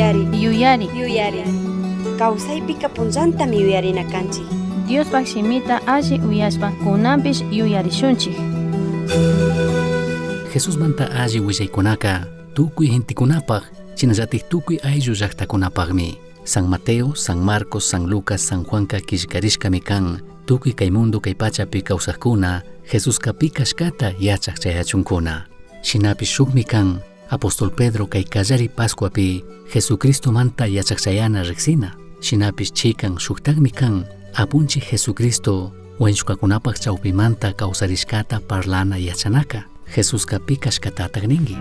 Yuyari. Kawsaypika punllantami yuyarinakanchik. Diospak simita alli uyashpa kunanpish yuyarishunchik. Jesús manta alli willaykunaka tukuy gentikunapaq chinallatik tukuy ayllu llaqtakunapaqmi. San Mateo, San Marcos, San Lucas, San Juanka kishkarishkami kan tukuy kay mundo kay pachapi kawsaqkuna Jesuscapi kashkata yachaq chayachunkuna. Shinapish shukmi kan Apóstol Pedro kay kallari Pascuapi Jesucristo manta yachaq chayana riksina. Shinapish chikan shuktagmi kan apunchi Jesucristo wanchukakunapaq chawpimanta kawsarishkata parlana yachanaka Jesuscapi kashkata tagningi.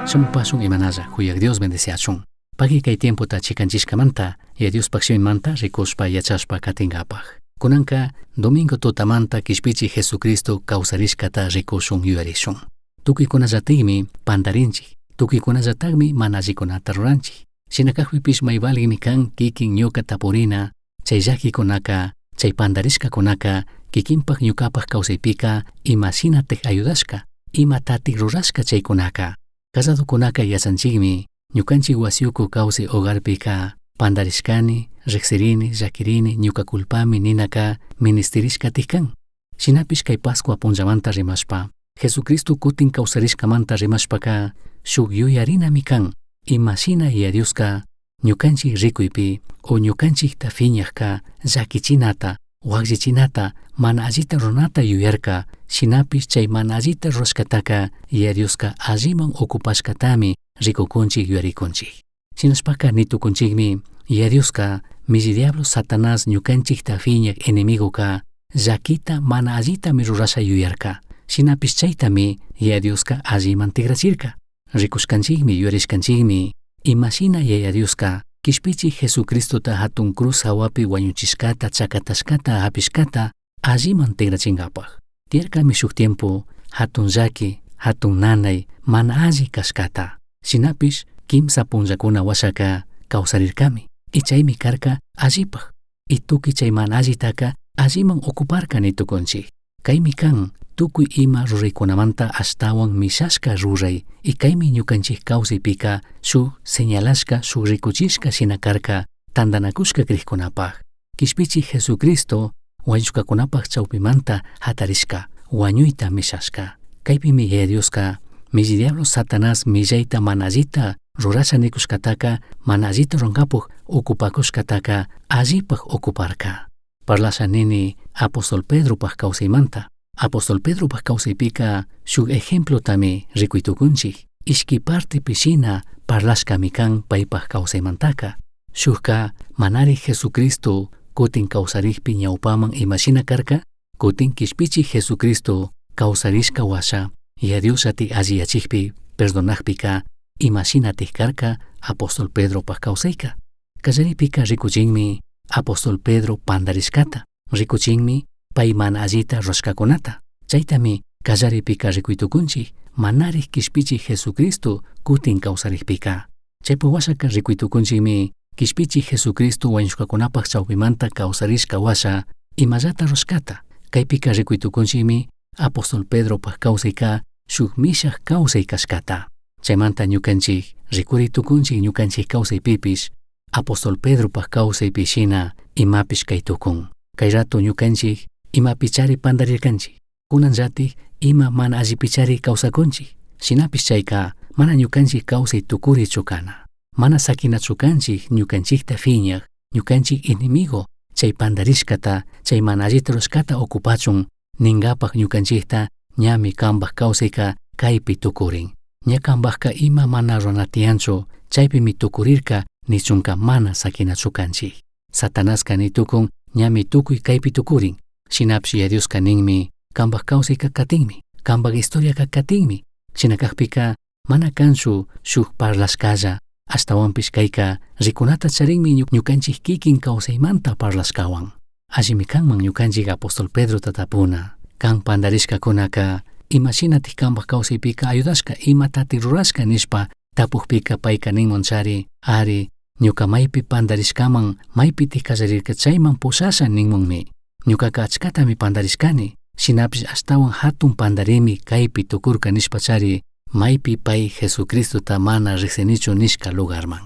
Shampasung imanalla huyak Dios bendeciachun. Pagi kay tiempo ta chikanchishkamanta ya Dios pakshimimanta rikushpa yachashpa katingapaj. Kunanka domingo tutamanta kishpichi Jesucristo kawsarishkata rikushun yuyarishun. Tukuykunallatigmi pantarinchik. Tukuykunallatagmi mana allikunata ruranchik. Shinakajpipish mayvalgmi kan kikin ñuka tapurina chay llakikunaka chay pantarishkakunaka kikinpaq ñukapaq kawsaypika imashinatik ayudashka imatatik rurashka chaykunaka. Casadokunaka yachanchikmi ñukanchik wasiuku kawsay hogarpika pantarishkani, riqsirini, llakirini, ñuka culpami ninaka ministerishkatik kan. Shinapish kay Pascua punllamanta rimashpa Jesucristo kutin kawsarishkamanta rimashpaka shuk yuyarinami kan imashina Diosqa ñukanchik rikuypi o ñukanchikta fiñaqka llakichinata waqllichinata mana allita runata yuyarka shinapish chay mana allita rurashkataka Diosqa alliman okupashkatami rikukunchik yuyarikunchik. Shinashpaka nitukunchikmi Diosqa milli diablo Satanás ñukanchikta fiñaq enemigoka llakita mana allitami rurasha yuyarka. Shinapish chaytami Diosqa alliman tigrachirka. Rikushkanchikmi yuyarishkanchikmi imashina Diosqa kishpichi Jesucristota hatun cruz hawapi wañuchishkata chakatashkata hapishkata alliman tigrachinkapaj. Tiyarkami shuk tiempo hatun llaki, hatun nanay mana alli kashkata. Shinapish kimsa punllakuna washaka kawsarirkami. Ichaymi karka allipaj. Ituki chay mana allitaka alliman okuparka nitukunchik. kaymi kan tukuy ima ruraykunamanta astawan misashka ruray y kaymi ñukanchik kawsaypika shuk señalashka shuk rikuchishka shina karka tandanakushka kriqkunapaq. Kishpichik Jesucristo wañushkakunapaq chawpimanta hatarishka wañuyta mishashka. Kaypimi Dioska milli diablo Satanás millayta mana allita rurasha nikushkataka mana allita runkapuq okupakushkataka allipaq okuparka. Parlasha nini Apóstol Pedropaq kawsaymanta. Apóstol Pedropaq kawsaypika shuk ejemplotami rikuytukunchik. Ishki partipi shina parlashkami kan paypaq kawsaymantaka. Shukka manari Jesucristo kutin kawsarikpi ñawpaman imashina karka, kutin kishpichik Jesucristo kawsarishka washa Diosatik alliyachikpi perdonakpika imashinatik karka Apóstol Pedropaq kawsayka. Kallaripika rikuchinmi Apóstol Pedro pandarishkata, rikuchinmi pay mana allita rurashkakunata. Chaytami kallaripika rikuytukunchik manari kishpichik Jesucristo kutin kawsarikpika. Chaypuk washaka rikuytukunchikmi kishpichik Jesucristo wañushkakunapaq chawpimanta kawsarishka washa imallata rurashkata. Kaypika rikuytukunchikmi Apóstol Pedropaq kawsayka shuk mishaq kawsay kashkata. Chaymanta ñukanchik rikuritukunchik ñukanchik kawsaypipish Apóstol Pedropaq kawsaypi shina imapish kaytukun. Kay rato ñukanchik imapichari pandarirkanchik. Kunanllatik ima mana allipichari kawsakunchik. Shinapish chayka mana ñukanchik kawsay tukurichu kana. Mana sakinachu kanchik ñukanchikta fiñaq, ñukanchik inimigo chay pandarishkata, chay mana allita rurashkata okupachun ninkapaq ñukanchikta ñami kanpaq kawsayka kaypi tukurin. Ña kanpaqka ima mana runatiyanchu chaypimi tukurirka nichunka mana sakinachu kanchik. Satanaska nitukun ñami tukuy kaypi tukurin. Shinapish Dioska ninmi kanpaq kawsayka katinmi, kanpaq historiaka katinmi. Shinakaqpika mana kanchu shuk parlashkalla ashtawanpish kayka rikunata charinmi ñukanchik kikin kawsaymanta parlashkawan. Allimi kanman ñukanchik Apóstol Pedro tatapuna. Kan pandarishkakunaka imashinatik kanpaq kawsaypika ayudashka imatati rurashka nishpa tapukpika payka ninmunchari ari ñuka maypi pandarishkaman maypitik kallarirka chayman pushasha ninmunmi. Ñukaka achkatami pandarishkani. Shinapish ashtawan hatun pandarimi kaypi tukurka nishpachari maypi pay Jesucristota mana riqsinichu nishka lugarman.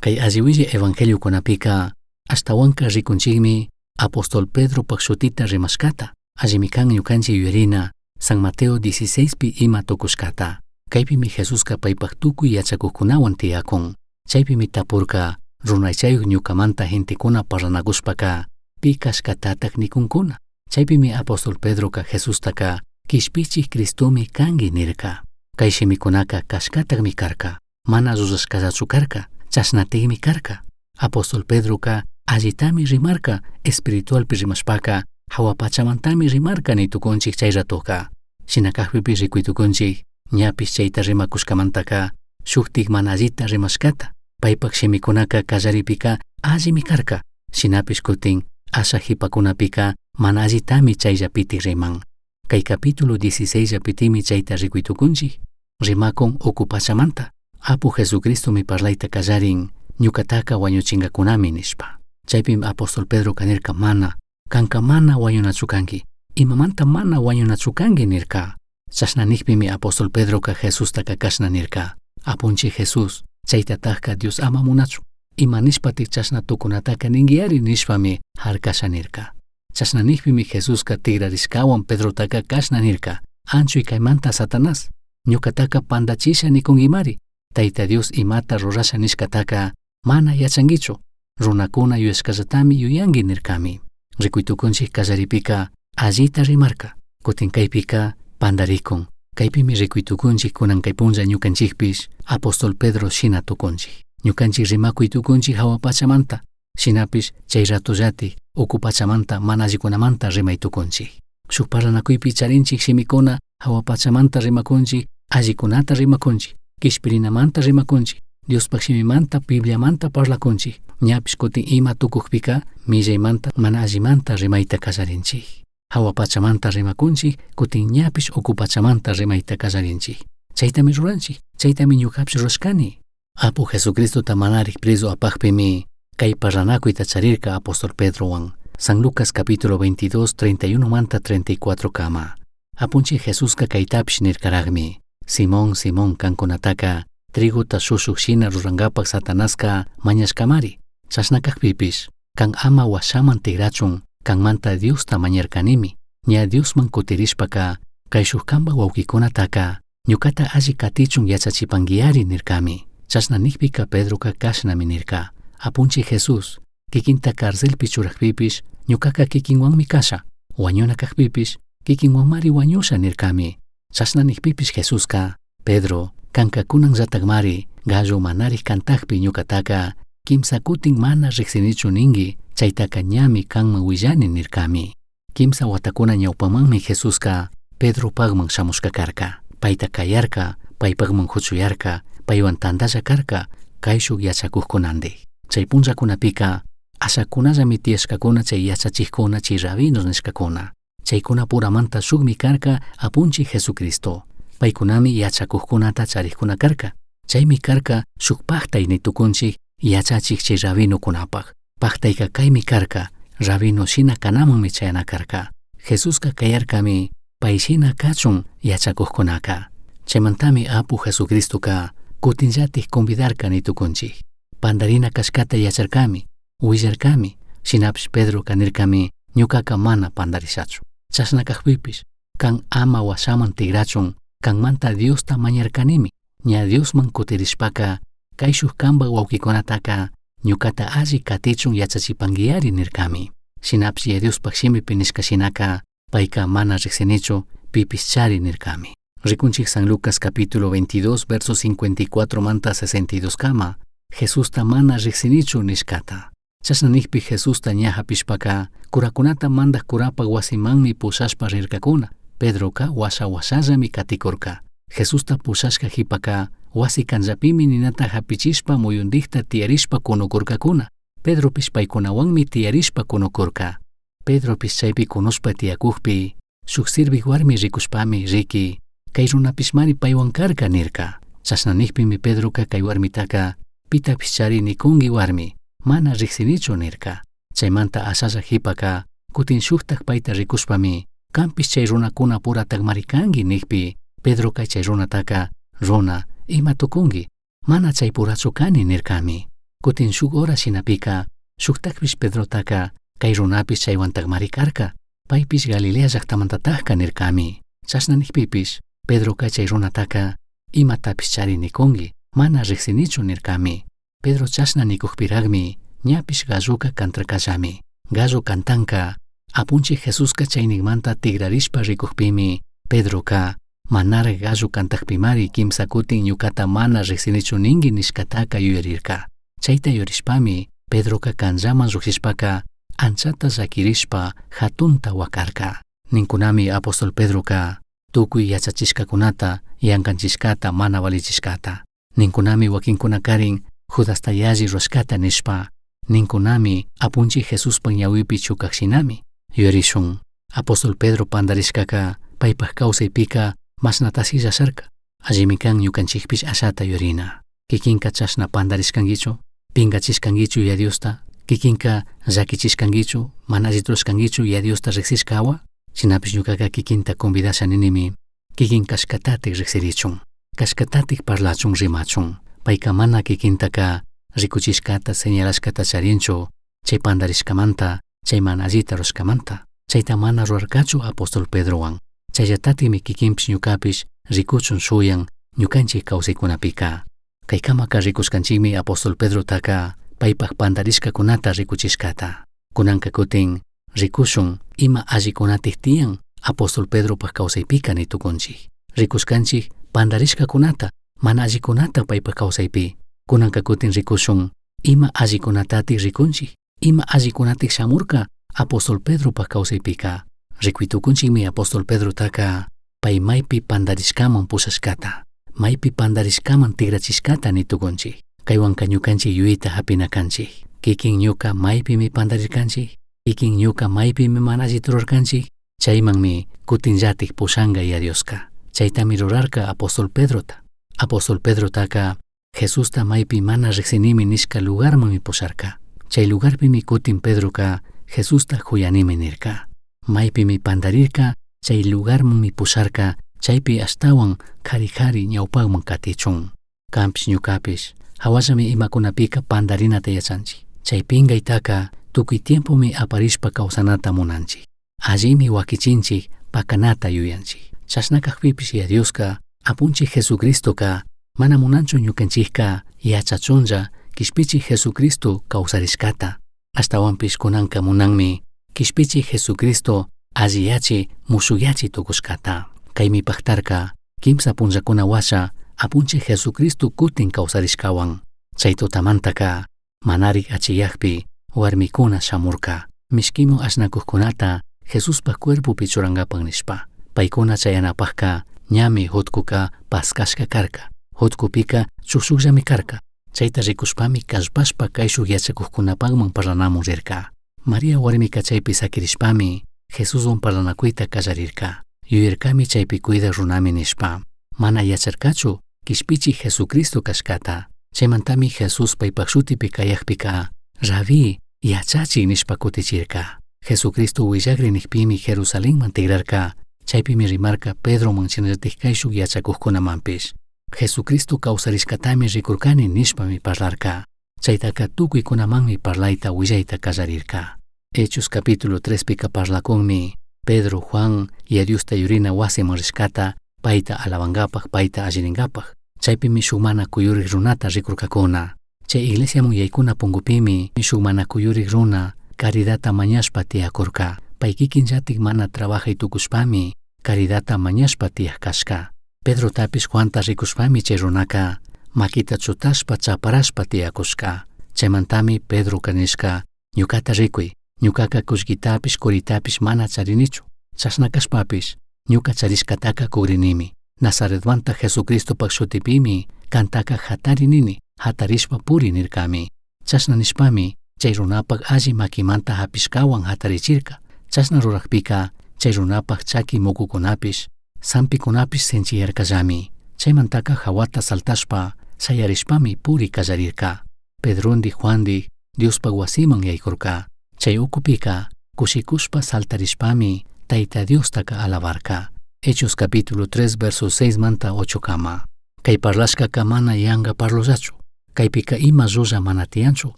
Kay alliwilli evangeliokunapika ashtawanka rikunchikmi Apóstol Pedropaq shutita rimashkata. Allimi kan ñukanchik yuyarina San Mateo 16pi ima tukushkata. Kaypimi Jesuska paypaq tukuy yachakuqkunawan tiyakun. Chaypimi tapurka runaychayuq ñukamanta gentekuna parlanakushpaka pi kashkatataq nikunkuna. Chaypimi Apóstol Pedroqa Jesustaka kishpichik Cristomi kangi nirka. Kay shimikunaka kashkataqmi karka, mana rurashkallachu karka, chashnatikmi karka. Apóstol Pedroqa allitami rimarka espiritualpi rimashpaka hawapachamantami rimarka nitukunchik chay ratoqa. Shinakaqpipi rikuytukunchik ñapish chayta rimakushkamantaka shuktik mana allita rimashkata. Paypaq shimikunaka kallaripika allimi karka. Shinapish kutin asha hipakunapika mana allitami chayllapitik riman. Kay capítulo 16 pitimi chayta rikuytukunchik. Rimakun okupachamanta. Apu Jesucristo mi parlayta kallarin ñukataka wañuchingakunami nishpa. Chaypim Apóstol Pedro kanirka mana, kanka mana wañunachu kanki. Imamanta mana wañunachu kanki nirka. Chashnanikpimi Apóstol Pedroqa Jesustaka kashna nirka. Apunchi Jesús, chaytataqka Dios ama munachu. Ima nishpatik chashna tukunataka ningiari nishpami harkasha nirka. Chasnanikpimi Jesuska tigrarishkawan Pedrotaka kashna nirka. Anchuy kaymanta Satanás. Ñukataka pandachisha nikungimari. Tayta Dios imata rurasha nishkataka mana yachangichu. Runakuna yuyashkallatami yuyangi nirkami. Rikuytukunchik kallaripika allita rimarka. Kutin kaypika pandarikun. Kaypimi rikuytukunchik kunan kay punlla ñukanchikpish Apóstol Pedro shina tukunchik. Ñukanchik rimakuytukunchik hawapachamanta. Shinapish chay ratollatik okupachamanta mana allikunamanta rimaytukunchik. Shuk parlanakuypi charinchik shimikuna hawapachamanta rimakunchik, allikunata rimakunchik, kishpirinamanta rimakunchik, Diospaq shimimanta Bibliamanta parlakunchik. Ñapish kutin ima tukukpika millaymanta mana allimanta rimayta kallarinchik. Hawapachamanta rimakunchik, kutin ñapish okupachamanta rimayta kallarinchik. Chaytami ruranchik, chaytami ñukapish rurashkani. Apu Jesucristota manarik preso apaqpimi kay parlanakuyta charirka Apóstol Pedrowan. San Lucas capítulo 22, 31 manta 34 kama. Apunchi Jesuska kaytapish nirkaragmi. Simón, Simón kankunataka, triguta shushushina rurangapak satanaska mañashkamari. Chasnakakpipish, kan ama washaman tigrachun, kan manta Diosta mañarkanimi. Ña Diosman kutirishpaka, kay shukkamba wawkikunataka, ñukata alli katichun yachachipanguiari nirkami. Chasnanikpika Pedroka kashnami nirka. Apunchi Jesus, kikinta karcelpi churajpipish, ñukaka kikinwanmi kasha. Wañunakakpipish, kikinwanmari wañusha nirkami. Chasnanikpipish Jesuska, Pedro, kankakunan ratagmari, gallo manari kantakpi ñukataka, kimsa kutin mana riksinichu ningi, chaytaka ñami kanman willani nirkami. Kimsa watakuna ñawpamanmi Jesuska, Pedro pagman shamushka karka. Payta kayarka, pay pagman huchuyarka, paywan tandalla karka, kayshuk yachakuqkunandi. Chay punllakunapika, ashakunallami tiyashkakuna chay yachachiqkuna chay rabinos nishkakuna. Chaykuna puramanta shukmi karka apunchi Jesucristo. Paykunami yachakuqkunata chariqkuna karka. Chaymi karka shuk paktay nitukunchik yachachiq chay rabinokunapaq. Paktayka kaymi karka, rabino shina kanamanmi chayana karka. Jesuska kayarkami, pay shina kachun yachakuqkunaka. Chaymantami apu Jesucristoka kutinllatik convidarka nitukunchik. Pandarina kashkata yacharkami, willarkami, shinapish Pedro kanirkami, ñukaka mana pandarishachu. Chasnakakpipish, kan ama washaman tigrachun, kan manta Diosta mañarkanimi, ña Diosman kutirishpaka, kay shukkamba wawkikunataka, ñukata alli katichun yachachipanguiari nirkami. Shinapish ya Diospak shimipi nishkashinaka, payka mana riksinichu, pipis chari nirkami. Rikunchik San Lucas capítulo 22, verso 54 manta 62 kama, Jesusta mana riksinichu nishkata. Chasnanikpi Jesusta ñahapishpaka, kurakunata mandak kurapa wasimanmi pusashpa rirkakuna. Pedroka washallami katikurka. Jesusta pusashka hipaka, wasi kanllapimi ninata hapichishpa muyundikta tiyarishpa kunukurkakuna. Pedropish paykunawanmi tiyarishpa kunukurka. Pedropish chaypi kunushpa tiyakukpi, shuk sirviq warmi rikushpami riki, kay runapishmari paywan karka nirka. Chasnanikpimi Pedroka kay warmitaka, pitapish chari nikungi warmi, mana riksinichu nirka. Chaymanta asalla hipaka, kutin shuktak payta rikushpami, kanpish chay runakuna pura tagmarikangi nikpi, Pedro kay chay runataka, runa, ima tukungi, mana chay purachu kani nirkami. Kutin shuk hora shinapika, shuktakpish Pedrotaka, kay runapish chaywan tagmarikarka, paypish Galilea llaqtamantataqka nirkami. Chasnanikpipish, Pedro kay chay runataka, imatapish chari nikungi, mana riksinichu nirkami. Pedro chasna nikukpiragmi, ñapish galluka kantrakallami. Gallo kantanka, apunchi Jesuska chaynigmanta tigrarishpa rikukpimi, Pedroka, manara gallo kantakpimari kimsa kutin ñukata mana riksinichu ningi nishkataka yuyarirka. Chayta yurishpami, Pedroka kanllaman lluqsishpaka, anchata llakirishpa hatunta wakarka. Ninkunami apostol Pedroka, tukuy yachachishkakunata, yankanchishkata mana valichishkata. Ninkunami wakinkunakarin, Judasta yalli ruashkata nishpa, ninkunami apunchi Jesuspan ñawipi chukaqshinami. Yurishun, apostol Pedro pandarishkaka, paypaq kawsaypika masnatasi llasarka. Allimi kan ñukanchikpish ashata yurina. Kikinka chashna pandarishkankichu, pinkachishkankichu ya Diosta, kikinka llakichishkankichu, mana allitruskankichu ya Diosta riksishkawa, shinapish ñukaka kikinta convidashaninimi, kikin kashkatatik riksirichun, kashkatatik parlachun rimachun. Payka mana kikintaka rikuchishkata señalashkata charinchu, chay pandarishkamanta, chay mana allita rushkamanta, chayta mana ruarkachu apostol Pedrowan. Chayllatatimi kikinpish ñukapish rikuchun shuyan ñukanchik kawsaykunapika. Kaykamaka rikushkanchikmi apostol Pedrotaka paypaq pandarishkakunata rikuchishkata. Kunanka kutin rikushun ima allikunatik tiyan apostol Pedropaq kawsaypika nitukunchik. Rikushkanchik pandarishkakunata, mana allikunata paypaq kawsaypi. Kunanka kutin rikushun ima allikunatatik rikunchik, ima allikunatik shamurka apostol Pedropaq kawsaypika. Rikuitukunchikmi apostol Pedrotaka pay maypi pandarishkaman pusashkata, maypi pandarishkaman tigrachishkata nitukunchik. Kaywanka ñukanchik yuyita hapinakanchik. Kikin ñuka maypimi pandarirkanchik, kikin ñuka maypimi mana allita rurarkanchik, chaymanmi kutinllatik pushanga ya Dioska. Chaytami rurarka apostol Pedrota. Apostol Pedrotaka Jesusta maypi mana riqsinimi nishka lugarmanmi pusharka. Chay lugarpimi kutin Pedroka Jesusta huyanimi nirka. Maypimi pandarirka, chay lugarmanmi pusarka, chaypi astawan kari ñawpagman katichun. Kampis ñukapish, hawasami imakunapika pandarinata yachanchik. Chay pingaitaka tukuy tiempomi aparishpa kawsanata munanchik. Allimi wakichinchik pakanata yuyanchik. Chashnakakpipish Dioska apunchik Jesucristoka mana munanchu ñukanchikka yachachunlla kishpichik Jesucristo kawsarishkata. Ashtawanpish kunanka munanmi kishpichik Jesucristo alliyachi mushuyachi tukushkata. Kaymi paktarka kimsa punllakuna washa apunchik Jesucristo kutin kawsarishkawan. Chay tutamantaka manarik achiyakpi warmikuna shamurka. Mishkimun ashnakuqkunata Jesuspa cuerpopi churangapan nishpa. Paykuna chayanapakka ñami hutkuka paskashka karka. Hutkupika shukshukllami karka. Chayta rikushpami kashpashpa kayshuk yachakuqkunapakman parlanamun rirka. María warmika chaypi sakirishpami Jesuswan parlanakuyta kallarirka. Yuyarkami chaypi kuyda runami nishpa. Mana yacharkachu kishpichik Jesucristo kashkata. Chaymantami Jesus paypak shutipi kayakpika Rabí yachachik nishpa kutichirka. Jesucristo willagri nikpimi Jerusalenman tigrarka. Chaypimi rimarka Pedroman chinallatik kayshuk yachakuqkunamanpish. Jesucristo kawsarishkatami rikurkani nishpami parlarka. Chaytaka tukuykunamanmi parlayta willayta kallarirka. Hechos capítulo 3pika parlakunmi Pedro, Juan y Diosta yurina wasiman rishkata payta alabangapak payta alliningapak. Chaypimi shuk mana kuyurik runata rikurkakuna. Chay iglesiamun yaykuna pungupimi shuk mana kuyurik runa caridata mañashpa tiyakurka. Pay kikinllatik mana trabajay tukushpami caridata mañashpa tiyaq kashka. Pedro tapis Juanta rikushpami chay runaka makita chutashpa chaparashpa tiyakushka. Chaymantami Pedro kanishka ñukata rikuy. Ñukaka kullkitapish kuritapish mana charinichu. Chashnakashpapish ñuka charishkataka kugrinimi. Nazaretmanta Jesucristopak shutipimi kantaka hatarinini hatarishpa puri nirkami. Chashna nishpami chay runapak alli makimanta hapishkawan hatarichirka. Chashna rurakpika chay runapak chaki mukukunapish sampikunapish senchiyarkallami. Chaymantaka hawata saltashpa sayarishpami puri kallarirka. Pedrondi Juandi Diospak wasiman yaykurka. Chay ukupika kushikushpa saltarishpami Tayta Diostaka alabarka. Hechos capítulo 3 verso 6 manta 8 kama. Kay parlashkaka mana yanga parlollachu. Kaypika ima rulla mana tiyanchu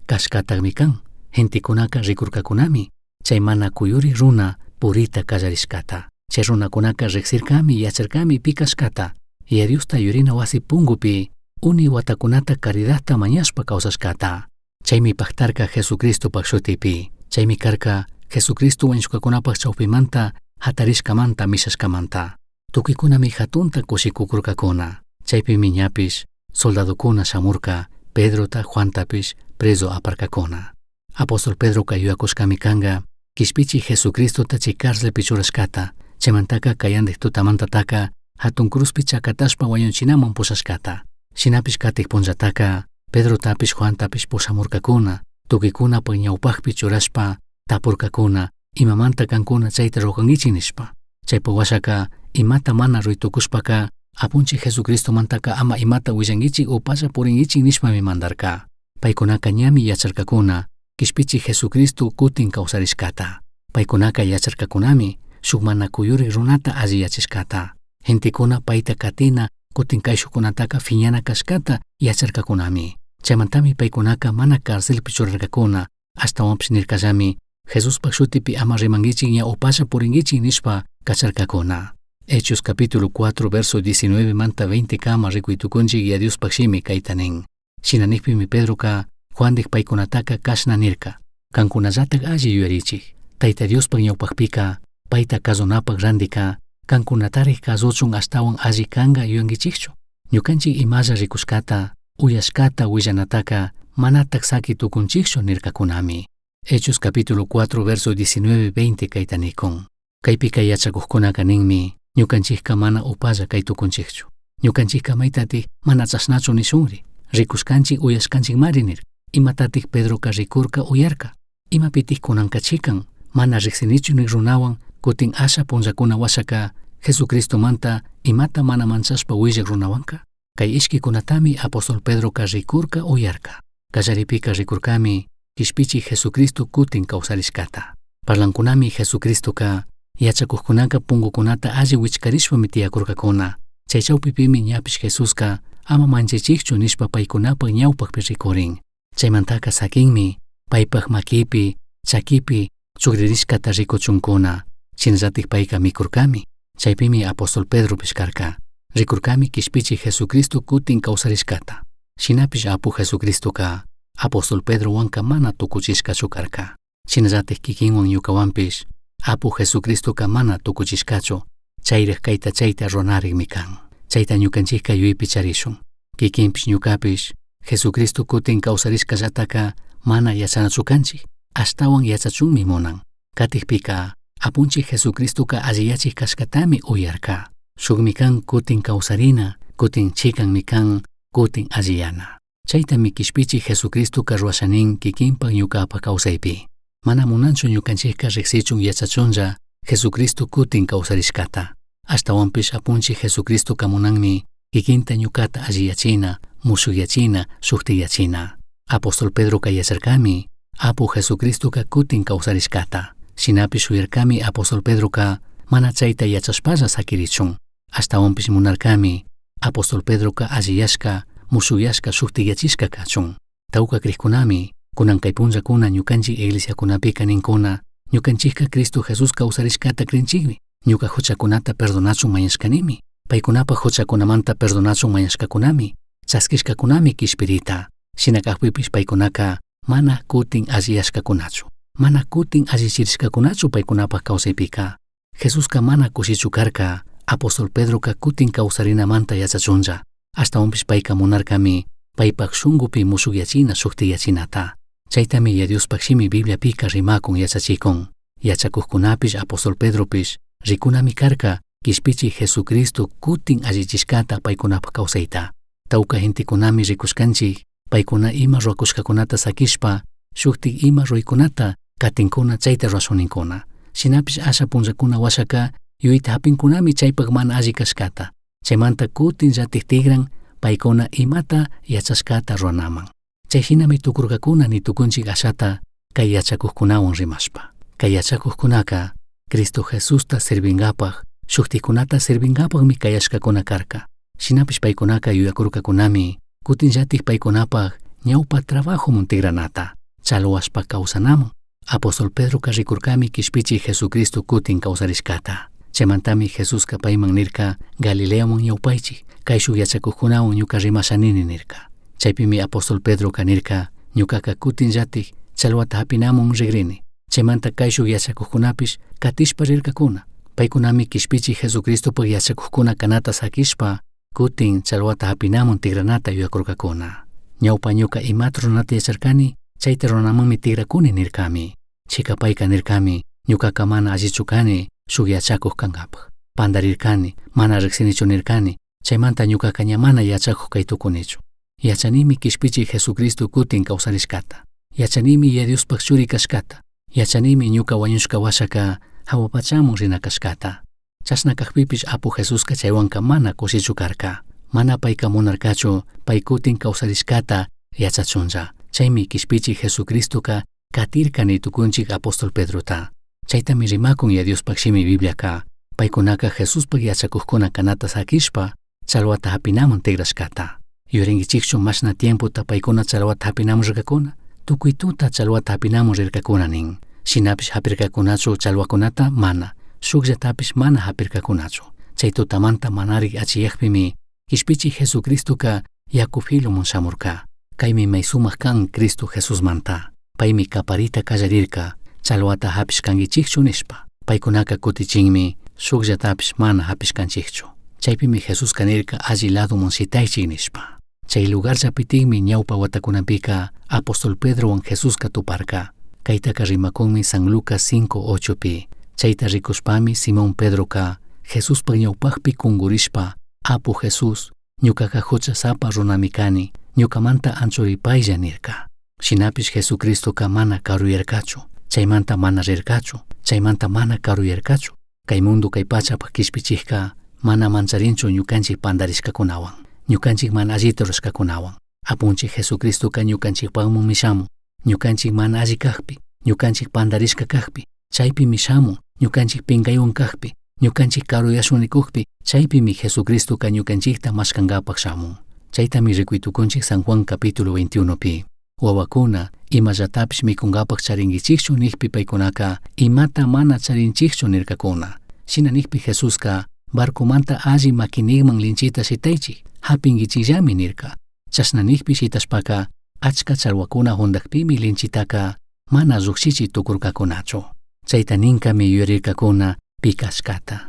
kashkatagmi kan. Gentikunaka rikurkakunami chay mana kuyuri runa purita kallarishkata. Chay runakunaka riksirkami yacharkami pikashkata. Y Diosta yurina wasi pungupi uni watakunata caridadta mañashpa kawsashkata. Chaymi paktarka Jesucristo pak shutipi. Chaymi karka Jesucristo wañushkakunapak chawpimanta hatarishkamanta mishashkamanta. Tukuykunami hatunta kushikukurkakuna. Chaypimi ñapish soldadukuna shamurka Pedrota Juantapish preso aparkakuna. Apóstol Pedro kayuyakushkami kanga kishpichi Jesucristota chay cárcelpi churashkata. Chaymantaka kayandik tutamantataka hatun cruzpi chakatashpa wañuchinaman pushashkata. Shinapish katik punllataka Pedrotapish Juantapish pushamurkakuna. Tukuykunapak ñawpakpi churashpa tapurkakuna imamanta kankuna chayta rugankichik nishpa. Chaypa washaka imata mana ruytukushpaka apunchik Jesucristo mantaka ama imata willankichik upalla purinkichik nishpami mandarka. Paykunaka ñami yacharkakuna kishpichik Jesucristo kutin kawsarishkata. Paykunaka yacharkakunami shuk mana kuyurik runata alliyachishkata. Gentikuna payta katina kutin kayshukunataka fiñana kashkata yacharkakunami. Chaymantami paykunaka mana cárcelpi churarkakuna ashtawanpish nirkallami Jesuspak shutipi ama rimankichik ña upalla purinkichik nishpa kacharkakuna. Hechos capítulo 4 verso 19 manta 20 kama rikuytukunchik y Diospak shimi kayta nin. Shinanikpimi Pedroka Juandik paykunataka kashna nirka. Kankunallatak alli yuyarichik. Tayta Diospak ñawpakpika payta kazunapak randika kankunatarik kazuchun ashtawan alli kanga yuyankichikchu. Ñukanchik imalla rikushkata uyashkata willanataka manatak saki tukunchikchu nirkakunami. Hechos capítulo 4 verso 19-20 kayta nikun. Kaypika yachakuqkunaka ninmi ñukanchikka mana upalla kay tukunchikchu. Ñukanchikka maytatik mana chashnachu nishunri. Rikushkanchik uyashkanchik mari nir. Imatatik Pedroka rikurka uyarka. Imapitik kunankachikan mana riksinichu nik runawan kutin asha punllakuna washaka Jesucristo manta imata mana manchashpa willak runawanka. Kay ishkikunatami apóstol Pedroka rikurka uyarka. Kallaripika rikurkami kishpichik Jesucristo kutin kawsarishkata. Parlankunami Jesucristoka yachakuqkunaka punkukunata alli wichkarishpami tiyakurkakuna. Chaychawpipimi ñapish Jesuska ama manchaychikchu nishpa paykunapaq ñawpaqpi rikurin. Chaymantaka sakinmi paypaq makipi, chakipi chukririshkata rikuchunkuna. Shinallatik payka mikurkami. Chaypimi apóstol Pedro karka. Rikurkami kishpichik Jesucristo kutin kawsarishkata. Shinapish apu Jesucristoka apóstol Pedro wanka mana tukuchishkachu karka. Shinallatik kikinwan ñukawanpish apu Jesucristoka mana tukuchishkachu. Chayraq kayta chayta runarinmi kan. Chayta ñukanchikka yuypi charishun. Kikinpish ñukapish Jesucristo kutin kawsarishkallataka mana yachanachu kanchik. Ashtawan yachachunmi munan. Katikpika apunchik Jesucristoka alliyachik kashkatami uyarka. Shukmi kan kutin kawsarina, kutin chikanmi kan kutin alliyana. Chaytami kishpichik Jesucristoka ruwashanin kikinpak ñukapa kawsaypi. Mana munanchu ñukanchikka riksichun yachachunlla Jesucristo kutin kawsarishkata. Ashtawanpish apunchik Jesucristoka munanmi kikinta ñukata alliyachina, musukyachina, shuktiyachina. Apóstol Pedroka yacharkami apu Jesucristoka kutin kawsarishkata. Shinapish uyarkami apóstol Pedroka mana chayta yachashpalla sakirichun. Ashtawanpish munarkami apóstol Pedroka alliyashka, musukyashka, shuktiyachishka kachun. Tawka krikkunami kunan kay punllakuna ñukanchik iglesiakunapika ninkuna ñukanchikka Cristo Jesus kawsarishkata krinchikmi. Ñuka huchakunata perdonachun mañashkanimi. Paykunapa huchakunamanta perdonachun mañashkakunami. Chaskishkakunami kishpirita. Shinakaqpipish paykunaka mana kutin alliyashkakunachu. Mana kutin allichirishkakunachu paykunapa kawsaypika. Jesuska mana kushichu karka apóstol Pedroka kutin kawsarinamanta yachachunlla. Ashtawanpish payka munarkami paypak shunkupi musukyachina, shuktiyachinata. Chaytami Diospak shimi Bibliapika rimakun yachachikun. Yachakuqkunapish apóstol Pedropish rikunami karka kishpichik Jesucristo kutin allichishkata paykunapa kawsayta. Tawka gentikunami rikushkanchik paykuna ima ruwakushkakunata sakishpa shuktik ima ruykunata katinkuna chayta ruwashuninkuna. Shinapish asha punllakuna washaka yuyta hapinkunami chaypak mana alli kashkata. Chaymanta kutin llatik tigran paykuna imata yachashkata ruwanaman. Chayhinami tukurkakuna ni tukunchik ashata kay yachakuqkunawan rimashpa. Kay yachakuqkunaka Cristo Jesusta servingapaq, shuktikunata servingapaqmi kayashkakuna karka. Shinapish paykunaka yuyakurkakunami kutin llatik paykunapaq ñawpa trabajomun tigranata. Challwashpa kawsanamun. Apóstol Pedroka rikurkami kishpichik Jesucristo kutin kawsarishkata. Chaymantami Jesuska payman nirka Galileamun ñawpaychik kay shuk yachakuqkunawan ñuka rimashanini nirka. Chaypimi apóstol Pedroka nirka ñukaka kutin llatik challwata hapinamun rigrini. Chaymanta kay shuk yachakuqkunapish katishpa rirkakuna. Paykunami kishpichik Jesucristopaq yachakuqkuna kanata sakishpa kutin challwata hapinamun tigranata yuyakurkakuna. Ñawpa ñuka imata runata yacharkani chayta runamanmi tigrakuni nirkami. Chikapayka nirkami ñukaka mana allichu kani shuk yachakuq kankapaq. Pandarirkani, mana riksinichu nirkani. Chaymanta ñukaka ña mana yachakuq kay tukunichu. Yachanimi kishpichik Jesucristo kutin kawsarishkata. Yachanimi Diospaq churi kashkata. Yachanimi ñuka wañushka washaka hawapachamun rina kashkata. Chashnakaqpipish apu Jesuska chaywanka mana kushichu karka. Mana payka munarkachu pay kutin kawsarishkata yachachunlla. Chaymi kishpichik Jesucristoka katirkani tukunchik apóstol Pedrota. Chaytami rimakun Diospaq shimi Bibliaka. Paykunaka Jesuspaq yachakuqkuna kanata sakishpa challwata hapinamun tigrashkata. Yurinkichikchu mashna tiempota paykuna challwata hapinamun rirkakuna. Tukuy tuta challwata hapinamun rirkakuna nin. Shinapish hapirkakunachu challwakunata mana. Shukllatapish mana hapirkakunachu. Chay tutamanta manarik achiyaqpimi kishpichik Jesucristoka yakufilumun shamurka. Kaymi may sumaq kan Cristo Jesusmanta. Paymi kaparita kallarirka challwata hapishkankichikchu nishpa. Paykunaka kutichinmi shukllatapish mana hapishkanchikchu. Chaypimi Jesuska nirka alli ladomun sitaychik nishpa. Chay lugarllapitikmi ñawpa watakunapika apóstol Pedrowan Jesuska tuparka. Kaytaka rimakunmi San Lucas 5:8pi. Chayta rikushpami Simón Pedroka Jesuspaq ñawpaqpi kungurishpa apu Jesus ñukaka huchasapa runami kani ñukamanta anchuripaylla nirka. Shinapish Jesucristoka mana karuyarkachu. Chaymanta mana rirkachu. Chaymanta mana karuyarkachu. Kay mundo kay pachapaq kishpichikka mana mancharinchu ñukanchik pandarishkakunawan. Ñukanchik mana allita rushkakunawan. Apunchik Jesucristoka ñukanchikpaqmun mishamun. ñukanchik mana alli kaqpi, ñukanchik pandarishka kaqpi, chaypimi shamun, ñukanchik pinkaywan kaqpi, ñukanchik karuyashunikuqpi, chaypimi Jesucristoqa ñukanchikta mashkankapaq shamun. Chaytami rikuytukunchik San Juan capítulo 21pi. Wawakuna, imallatapish mikunkapaq charinkichikchu nikpi paykunaka, imata mana charinchikchu nirkakuna. Shina nikpi Jesusqa barkumanta alli makinikman linchita shitaychik, hapinkichikllami nirka. Chashna nikpi shitashpaka, achka challwakuna hundakpimi linchitaka mana llukshichi tukurkakunachu. Chayta ninkami yuyarirkakuna pikashkata.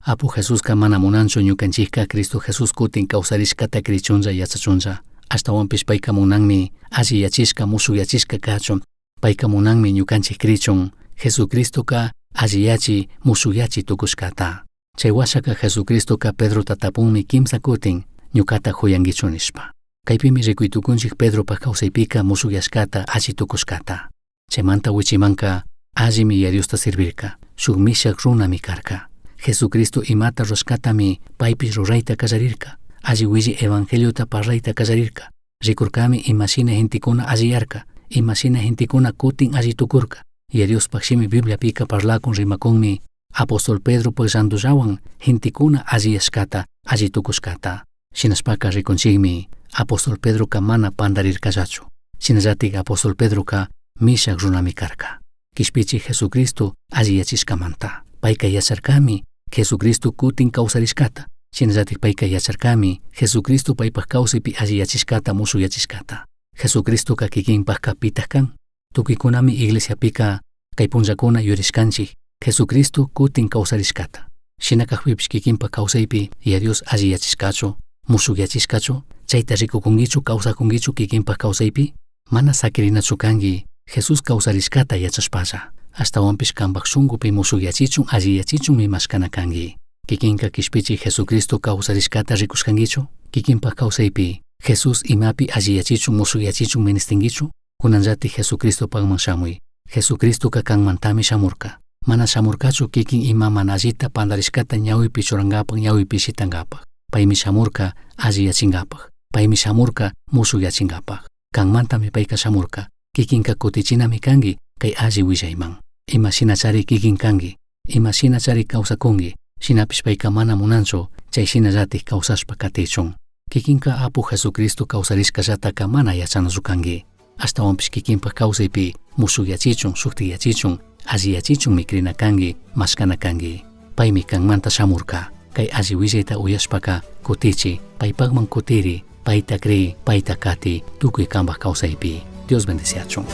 Apu Jesusqa mana munanchu ñukanchikka Cristo Jesús kutin kawsarishkata krichunlla yachachunlla. Ashtawanpish payka munanmi alli yachishka musuq yachishka kachun. Payka munanmi ñukanchik krichun Jesucristoqa alli yachi musuq yachi tukushkata. Chay washaka Jesucristoqa Pedrota tapunmi kimsa kutin ñukata huyankichu nishpa. Kaypimi rikuytukunchik Pedropaq kawsaypika musuq yashkata alli tukushkata. Chaymanta wichimanka allimi Diosta servirka, shuk mishak runami karka. Jesucristo imata rushkatami paypish rurayta kallarirka, alli willi evangeliota parlayta kallarirka. Rikurkami imashina gentikuna alliyarka, imashina gentikuna kutin alli tukurka. Diospaq shimi Bibliapika parlakun rimakunmi Apostol Pedropaq llantullawan gentikuna alliyashkata alli tukushkata. Shinashpaka rikunchikmi Apostol Pedroqa mana pandarirkallachu. Shinallatik Apostol Pedroqa mishak runami karka. Kishpichik Jesucristo alliyachishkamanta. Payka yacharkami Jesucristo kutin kawsarishkata. Shinallatik payka yacharkami Jesucristo paypaq kawsaypi alliyachishkata musuq yachishkata. Jesucristoqa kikinpaqqa pitaq kan. Tukuykunami iglesiapika kay punllakuna yurishkanchik Jesucristo kutin kawsarishkata. Shinakaqpipish kikinpaq kawsaypi Dios alliyachishkachu, musuq yachishkachu, chayta rikukunkichu kawsakunkichu kikinpaq kawsaypi, mana sakirinachu kanki Jesus kawsarishkata yachashpalla. Ashtawanpish kanpaq shunkupi musuq yachichun alli yachichun mimashkana kanki. Kikinka kishpichik Jesucristo kawsarishkata rikushkankichu, kikinpaq kawsaypi Jesus imapi alli yachichun musuq yachichun ministinkichu, kunanllatik Jesucristopaqman shamuy. Jesucristoqa kanmantami shamurka. Mana shamurkachu kikin ima mana allita pandarishkata ñawipi churankapaq ñawipi shitankapaq. Paymi shamurka alli yachinkapaq. Paymi shamurka musuq yachinkapaq. Kanmantami payka shamurka. Kikinka kutichinami kanki kay alli willayman. Ima shinachari kikin kanki, ima shinachari kawsakunki, shinapish payka mana munanchu chay shinallatik kawsashpa katichun. Kikinka Apu Jesucristo kawsarishkallataka mana yachanachu kanki. Ashtawanpish kikinpaq kawsaypi musuq yachichun, sukti yachichun, alli yachichun mikrina kanki, mashkana kanki. Paymi kanmanta shamurka, kay alli willayta uyashpaka kutichi, paypaqman kutiri, payta krei, payta kati, tukuy kanpaq kawsaypi. Dios bendeciachun.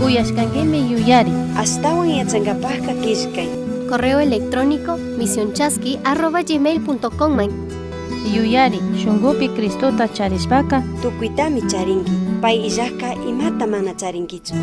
Uyashkankimi yuyari. Astawan yachankapaqqa kishkay. Correo electrónico misionchaski@gmail.com. Yuyari, shunkupi Cristota charishpaka Tukuytami charinki. Pay illaqqa imata mana charinkichu.